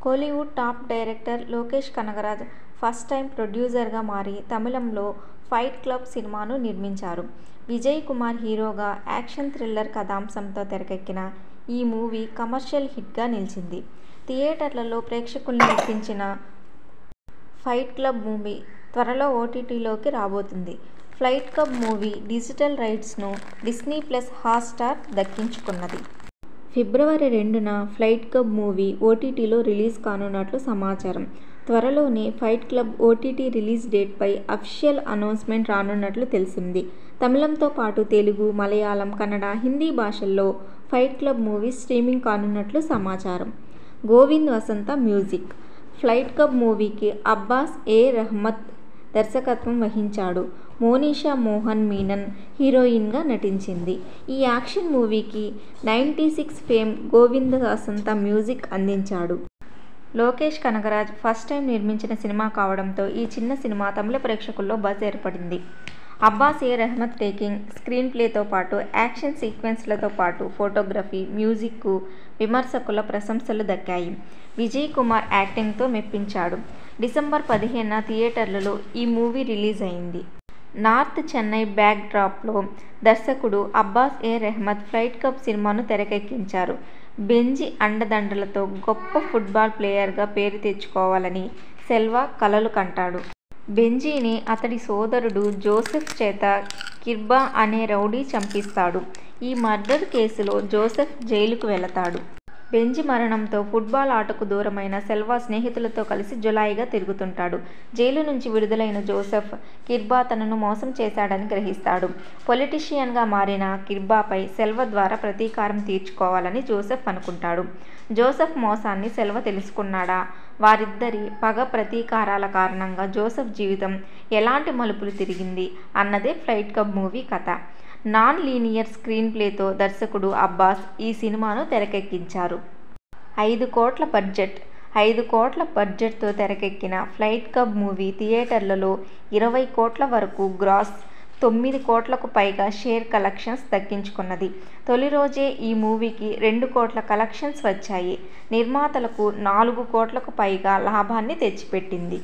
Kollywood top director Lokesh Kanagaraj first time ప్రొడ్యూసర్గా మారి తమిళంలో ఫైట్ క్లబ్ సినిమాను నిర్మించారు. విజయ్ కుమార్ హీరోగా యాక్షన్ థ్రిల్లర్ కథాంశంతో తెరకెక్కిన ఈ మూవీ కమర్షియల్ హిట్గా నిలిచింది. థియేటర్లలో ప్రేక్షకుల్ని మెప్పించిన ఫైట్ క్లబ్ మూవీ త్వరలో ఓటీటీలోకి రాబోతుంది. ఫైట్ క్లబ్ మూవీ డిజిటల్ రైట్స్ను డిస్నీ ప్లస్ హాట్స్టార్ దక్కించుకున్నది. ఫిబ్రవరి 2న ఫైట్ క్లబ్ మూవీ ఓటీటీలో రిలీజ్ కానున్నట్లు సమాచారం. త్వరలోనే ఫైట్ క్లబ్ ఓటీటీ రిలీజ్ డేట్పై అఫీషియల్ అనౌన్స్మెంట్ రానున్నట్లు తెలిసింది. తమిళంతో పాటు తెలుగు, మలయాళం, కన్నడ, హిందీ భాషల్లో ఫైట్ క్లబ్ మూవీ స్ట్రీమింగ్ కానున్నట్లు సమాచారం. Govind Vasantha music. Fight club మూవీకి అబ్బాస్ ఏ రెహ్మత్ దర్శకత్వం వహించాడు. మోనిషా మోహన్ మీనన్ హీరోయిన్గా నటించింది. ఈ యాక్షన్ మూవీకి 96 ఫేమ్ గోవింద్ వసంత మ్యూజిక్ అందించాడు. లోకేష్ కనగరాజ్ ఫస్ట్ టైం నిర్మించిన సినిమా కావడంతో ఈ చిన్న సినిమా తమిళ ప్రేక్షకుల్లో బజ్ ఏర్పడింది. అబ్బాస్ ఏ రెహ్మత్ టేకింగ్, స్క్రీన్ ప్లేతో పాటు యాక్షన్ సీక్వెన్స్లతో పాటు ఫోటోగ్రఫీ, మ్యూజిక్కు విమర్శకుల ప్రశంసలు దక్కాయి. విజయ్ కుమార్ యాక్టింగ్తో మెప్పించాడు. డిసెంబర్ 15న థియేటర్లలో ఈ మూవీ రిలీజ్ అయింది. నార్త్ చెన్నై బ్యాక్ డ్రాప్లో దర్శకుడు అబ్బాస్ ఏ రెహ్మత్ ఫైట్ క్లబ్ సినిమాను తెరకెక్కించారు. బెంజీ అండదండలతో గొప్ప ఫుట్బాల్ ప్లేయర్గా పేరు తెచ్చుకోవాలని సెల్వా కలలు కంటాడు. బెంజీని అతడి సోదరుడు జోసెఫ్ చేత కిర్బా అనే రౌడీ చంపిస్తాడు. ఈ మర్డర్ కేసులో జోసెఫ్ జైలుకు వెళతాడు. బెంజీ మరణంతో ఫుట్బాల్ ఆటకు దూరమైన సెల్వా స్నేహితులతో కలిసి జులాయిగా తిరుగుతుంటాడు. జైలు నుంచి విడుదలైన జోసెఫ్ కిర్బా తనను మోసం చేశాడని గ్రహిస్తాడు. పొలిటీషియన్గా మారిన కిర్బాపై సెల్వా ద్వారా ప్రతీకారం తీర్చుకోవాలని జోసెఫ్ అనుకుంటాడు. జోసెఫ్ మోసాన్ని సెల్వా తెలుసుకున్నాడా? వారిద్దరి పగ ప్రతీకారాల కారణంగా జోసెఫ్ జీవితం ఎలాంటి మలుపులు తిరిగింది అన్నదే ఫైట్ క్లబ్ మూవీ కథ. నాన్ లీనియర్ స్క్రీన్ ప్లేతో దర్శకుడు అబ్బాస్ ఈ సినిమాను తెరకెక్కించారు. 5 కోట్ల బడ్జెట్తో తెరకెక్కిన ఫైట్ క్లబ్ మూవీ థియేటర్లలో 20 కోట్ల వరకు గ్రాస్, 9 కోట్లకు పైగా షేర్ కలెక్షన్స్ దక్కించుకున్నది. తొలి రోజే ఈ మూవీకి 2 కోట్ల కలెక్షన్స్ వచ్చాయి. నిర్మాతలకు 4 కోట్లకు పైగా లాభాన్ని తెచ్చిపెట్టింది.